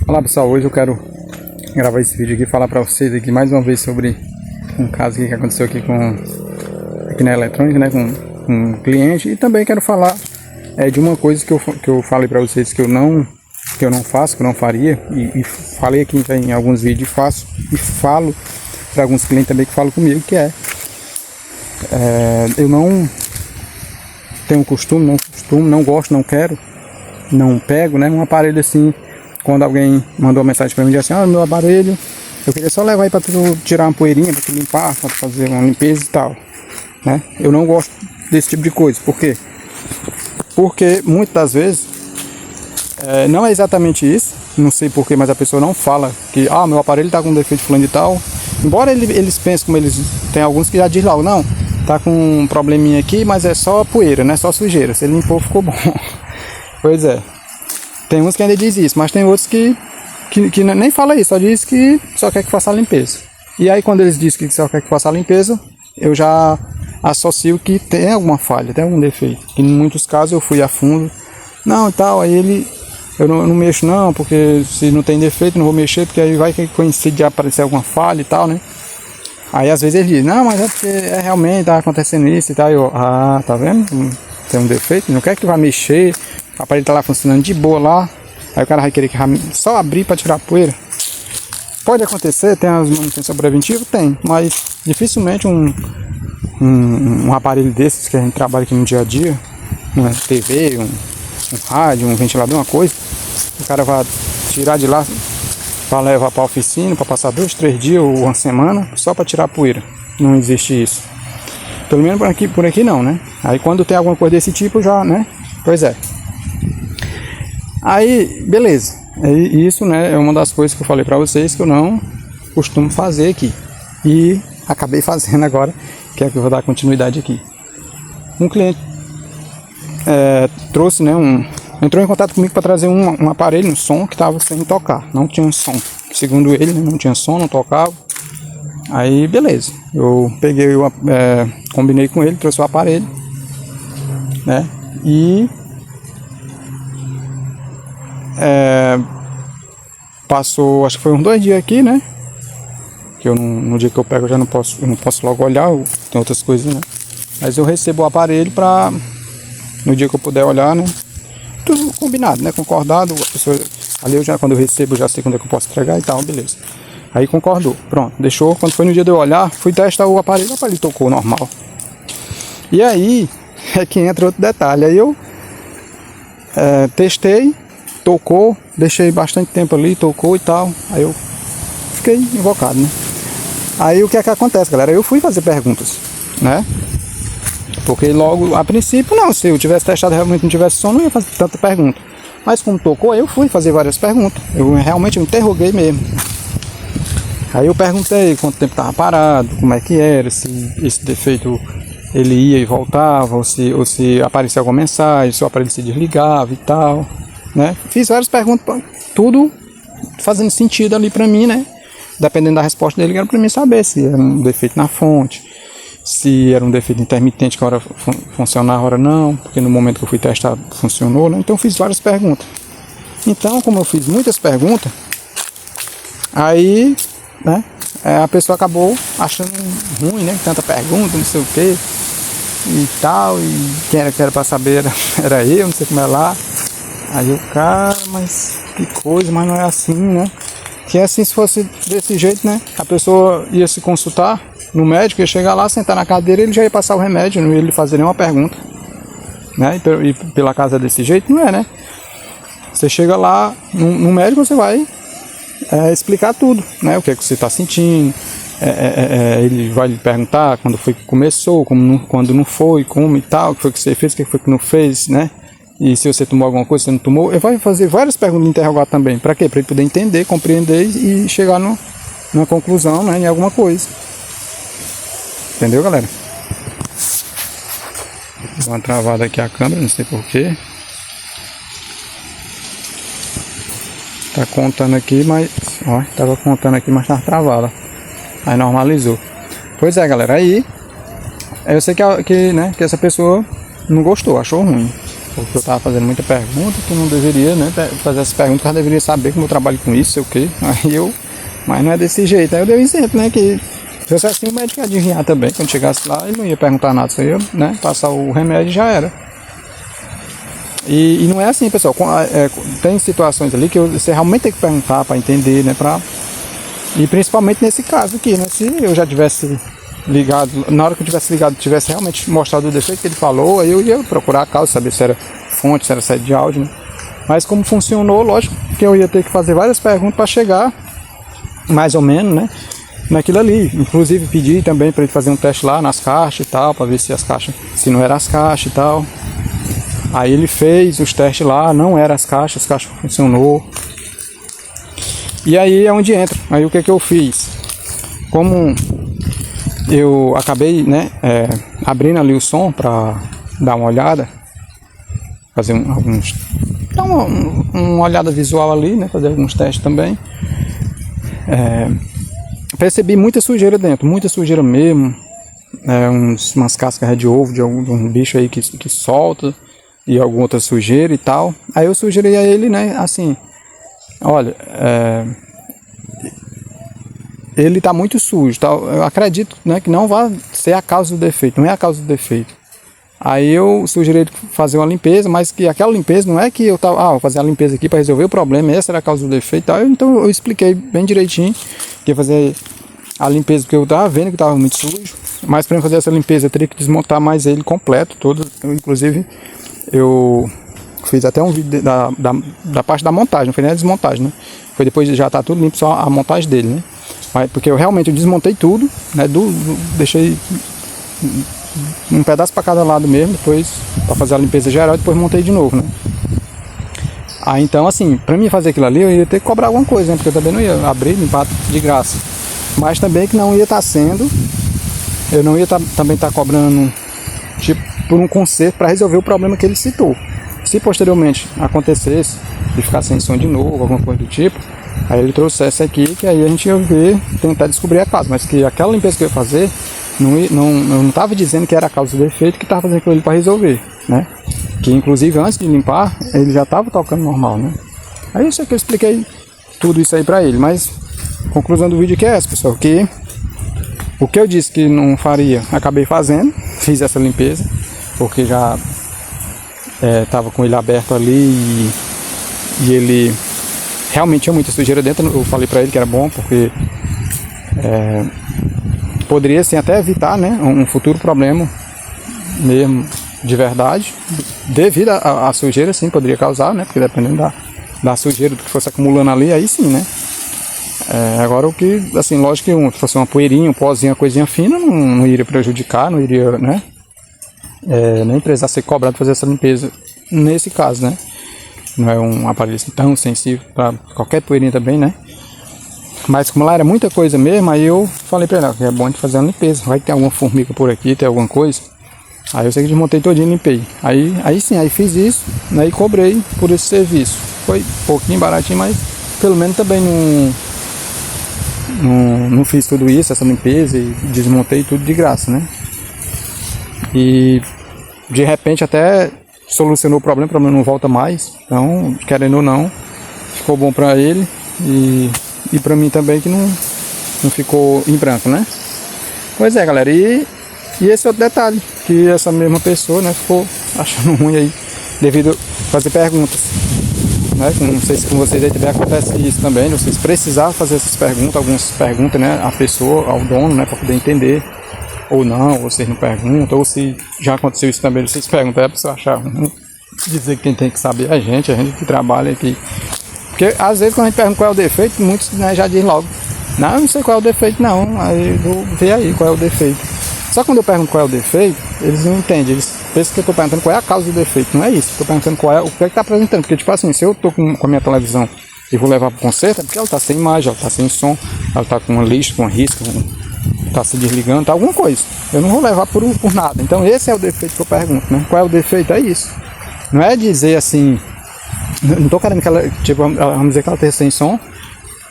Olá pessoal, hoje eu quero gravar esse vídeo aqui e falar para vocês aqui mais uma vez sobre um caso que aconteceu aqui aqui na eletrônica, né, com um cliente. E também quero falar de uma coisa que eu falei para vocês que eu não faço, que eu não faria, e falei aqui em alguns vídeos, faço e falo para alguns clientes também que falam comigo, que eu não tenho costume, não gosto, não quero, não pego, né, um aparelho assim. Quando alguém mandou uma mensagem para mim, disse assim: meu aparelho, eu queria só levar aí para tu tirar uma poeirinha, para tu limpar, para fazer uma limpeza e tal, né? Eu não gosto desse tipo de coisa. Por quê? Porque muitas das vezes não é exatamente isso, não sei porquê, mas a pessoa não fala que meu aparelho tá com defeito fulano e tal. Embora eles pensem, como eles tem alguns que já diz logo, não, tá com um probleminha aqui, mas é só poeira, não é só sujeira, se ele limpou ficou bom. Pois é. Tem uns que ainda diz isso, mas tem outros que nem fala isso, só diz que só quer que faça a limpeza. E aí quando eles dizem que só quer que faça a limpeza, eu já associo que tem alguma falha, tem algum defeito. E em muitos casos eu fui a fundo, não e tal, aí eu não mexo não, porque se não tem defeito não vou mexer, porque aí vai que coincide de aparecer alguma falha e tal, né? Aí às vezes eles dizem, não, mas é porque realmente tá acontecendo isso e tal. Eu, tá vendo? Tem um defeito, não quer que vá mexer. O aparelho tá lá funcionando de boa lá. Aí o cara vai querer que só abrir para tirar a poeira. Pode acontecer, tem as manutenção preventiva? Tem, mas dificilmente um aparelho desses que a gente trabalha aqui no dia a dia, uma TV, um rádio, um ventilador, uma coisa, o cara vai tirar de lá para levar para a oficina, para passar 2, 3 dias ou uma semana só para tirar a poeira. Não existe isso. Pelo menos por aqui não, né? Aí quando tem alguma coisa desse tipo já, né? Pois é. Aí, beleza. Isso, né, é uma das coisas que eu falei pra vocês que eu não costumo fazer aqui. E acabei fazendo agora, que é que eu vou dar continuidade aqui. Um cliente trouxe, né, entrou em contato comigo para trazer um aparelho, um som que estava sem tocar. Não tinha som. Segundo ele, né, não tinha som, não tocava. Aí, beleza. Eu peguei, combinei com ele, trouxe o aparelho, né, e passou, acho que foi uns 2 dias aqui, né? Que no dia que eu pego eu já não posso logo olhar, tem outras coisas, né? Mas eu recebo o aparelho pra no dia que eu puder olhar, né? Tudo combinado, né? Concordado, a pessoa, ali quando eu recebo eu já sei quando é que eu posso entregar e tal, beleza. Aí concordou, pronto, deixou. Quando foi no dia de eu olhar, fui testar o aparelho tocou normal. E aí é que entra outro detalhe. Aí eu testei, tocou, deixei bastante tempo ali, tocou e tal. Aí eu fiquei invocado, né? Aí o que é que acontece, galera? Eu fui fazer perguntas, né? Porque logo, a princípio, não, se eu tivesse testado realmente não tivesse som, não ia fazer tanta pergunta. Mas como tocou, eu fui fazer várias perguntas. Eu realmente me interroguei mesmo. Aí eu perguntei quanto tempo estava parado, como é que era, se esse defeito ele ia e voltava, ou se aparecia alguma mensagem, se o aparelho se desligava e tal, né? Fiz várias perguntas, tudo fazendo sentido ali pra mim, né? Dependendo da resposta dele, era pra mim saber se era um defeito na fonte, se era um defeito intermitente que a hora funcionava, a hora não, porque no momento que eu fui testar funcionou, né? Então eu fiz várias perguntas. Então, como eu fiz muitas perguntas, aí, né, a pessoa acabou achando ruim, né? Tanta pergunta, não sei o que e tal, e quem era pra saber era eu, não sei como é lá. Aí o cara, mas que coisa, mas não é assim, né? Que assim, se fosse desse jeito, né? A pessoa ia se consultar no médico, ia chegar lá, sentar na cadeira, ele já ia passar o remédio, não ia lhe fazer nenhuma pergunta, né? E pela casa desse jeito, não é, né? Você chega lá no médico, você vai explicar tudo, né? O que é que você está sentindo, ele vai lhe perguntar quando foi que começou, quando não foi, como e tal, o que foi que você fez, o que foi que não fez, né? E se você tomou alguma coisa, se não tomou, ele vai fazer várias perguntas de interrogar também. Para quê? Para ele poder entender, compreender e chegar numa conclusão, né, em alguma coisa. Entendeu, galera? Deu uma travada aqui a câmera, não sei porquê. Tá contando aqui, mas... Ó, tava contando aqui, mas tava travada. Aí normalizou. Pois é, galera, aí... Eu sei que essa pessoa não gostou, achou ruim. porque eu tava fazendo muita pergunta, que não deveria, né, fazer essas perguntas, que eu deveria saber como eu trabalho com isso, sei o quê. Mas não é desse jeito. Aí eu dei um exemplo, né, que se fosse assim, o médico ia adivinhar também. Quando chegasse lá, ele não ia perguntar nada, só ia, né, passar o remédio e já era. E não é assim, pessoal. Tem situações ali que você realmente tem que perguntar para entender, né, e principalmente nesse caso aqui, né, se eu já tivesse ligado, na hora que eu tivesse ligado, tivesse realmente mostrado o defeito que ele falou, aí eu ia procurar a causa, saber se era fonte, se era saída de áudio, né. Mas como funcionou, lógico que eu ia ter que fazer várias perguntas para chegar, mais ou menos, né, naquilo ali. Inclusive pedi também para ele fazer um teste lá nas caixas e tal, para ver se as caixas, se não eram as caixas e tal. Aí ele fez os testes lá, não eram as caixas funcionou. E aí é onde entra. Aí o que eu fiz? Como eu acabei, né, abrindo ali o som para dar uma olhada, fazer dar uma olhada visual ali, né, fazer alguns testes também. Percebi muita sujeira dentro, muita sujeira mesmo, umas cascas de ovo de algum bicho aí que solta e alguma outra sujeira e tal. Aí eu sugeri a ele, né, assim, olha, ele tá muito sujo, tá? Eu acredito, né, que não vai ser a causa do defeito, não é a causa do defeito. Aí eu sugeri ele fazer uma limpeza, mas que aquela limpeza não é que eu tava, vou fazer a limpeza aqui para resolver o problema, essa era a causa do defeito e tal. Então eu expliquei bem direitinho que ia fazer a limpeza porque eu tava vendo que tava muito sujo, mas para fazer essa limpeza eu teria que desmontar mais ele completo, todo. Inclusive eu fiz até um vídeo da parte da montagem, não foi nem a desmontagem, né? Foi depois de já tá tudo limpo, só a montagem dele, né? Mas, porque eu realmente desmontei tudo, né? Deixei um pedaço para cada lado mesmo, depois para fazer a limpeza geral e depois montei de novo, né? Aí então assim, para mim fazer aquilo ali eu ia ter que cobrar alguma coisa, né? Porque eu também não ia abrir e limpar de graça. Mas também que não ia estar sendo, eu não ia também estar cobrando tipo por um conserto para resolver o problema que ele citou. Se posteriormente acontecesse de ficar sem som de novo, alguma coisa do tipo, aí ele trouxesse aqui, que aí a gente ia ver, tentar descobrir a causa. Mas que aquela limpeza que eu ia fazer, eu não estava dizendo que era a causa do defeito, que estava fazendo aquilo ali para resolver, né? Que inclusive antes de limpar, ele já estava tocando normal, né? Aí isso é que eu expliquei tudo isso aí para ele. Mas conclusão do vídeo aqui é essa, pessoal, que o que eu disse que não faria, acabei fazendo, fiz essa limpeza, porque já estava com ele aberto ali e ele realmente tinha muita sujeira dentro. Eu falei para ele que era bom, porque poderia sim até evitar, né, um futuro problema mesmo de verdade, devido à sujeira, sim, poderia causar, né, porque dependendo da sujeira que fosse acumulando ali, aí sim, né. Agora o que, assim, lógico que se fosse uma poeirinha, um pozinho, uma coisinha fina, não iria prejudicar, não iria, né, nem precisar ser cobrado para fazer essa limpeza nesse caso, né. Não é um aparelho tão sensível para qualquer poeirinha também, né. Mas como lá era muita coisa mesmo, aí eu falei para ele que é bom de fazer uma limpeza. Vai ter alguma formiga por aqui, tem alguma coisa. Aí eu sei que desmontei todinho e limpei. Aí sim, aí fiz isso, né, e cobrei por esse serviço. Foi um pouquinho baratinho, mas pelo menos também não fiz tudo isso, essa limpeza, e desmontei tudo de graça, né. E de repente até solucionou o problema não volta mais. Então, querendo ou não, ficou bom para ele e para mim também, que não ficou em branco, né? Pois é, galera, e esse outro detalhe, que essa mesma pessoa, né, ficou achando ruim aí, devido a fazer perguntas, né? Não sei se com vocês aí também acontece isso também, vocês precisar fazer essas perguntas, algumas perguntas, né, à pessoa, ao dono, né, para poder entender, ou não, ou vocês não perguntam, ou se já aconteceu isso também, vocês perguntam, a pessoa achar ruim, dizer que quem tem que saber é a gente que trabalha aqui. Porque às vezes quando a gente pergunta qual é o defeito, muitos, né, já dizem logo, não sei qual é o defeito não, aí eu vou ver aí qual é o defeito. Só que quando eu pergunto qual é o defeito, eles não entendem, eles pensam que eu estou perguntando qual é a causa do defeito, não é isso, estou perguntando o que é que está apresentando, porque tipo assim, se eu estou com a minha televisão e vou levar para o conserto, é porque ela está sem imagem, ela está sem som, ela está com uma lixa, com uma risca, está se desligando, tá alguma coisa, eu não vou levar por nada. Então esse é o defeito que eu pergunto, né? Qual é o defeito? É isso, não é dizer assim, não tô querendo que ela, tipo, vamos dizer que ela esteja sem som,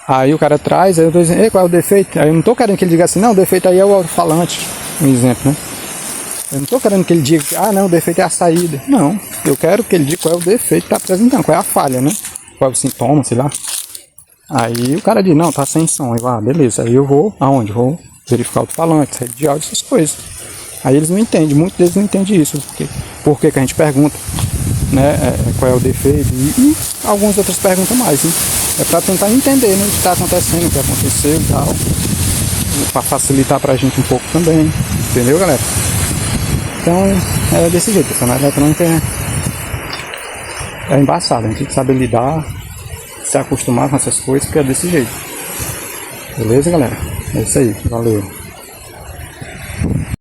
aí o cara traz, aí eu tô dizendo, ei, qual é o defeito? Aí eu não tô querendo que ele diga assim, não, o defeito aí é o alto-falante, um exemplo, né? Eu não tô querendo que ele diga, não, o defeito é a saída. Não, Eu quero que ele diga qual é o defeito que tá apresentando, qual é a falha, né? Qual é o sintoma, sei lá. Aí o cara diz, não, tá sem som. Eu, beleza. Aí eu vou, aonde? Vou verificar o falante, rede de áudio, essas coisas. Aí eles não entendem, muitos deles não entendem isso. Por que a gente pergunta, né? Qual é o defeito e algumas outras perguntas mais, né? É pra tentar entender, né? O que tá acontecendo, o que aconteceu e tal. Pra facilitar pra gente um pouco também. Entendeu, galera? Então, é desse jeito, pessoal. Na eletrônica é embaçado, a gente tem que saber lidar, se acostumar com essas coisas, que é desse jeito. Beleza, galera? É isso aí, valeu.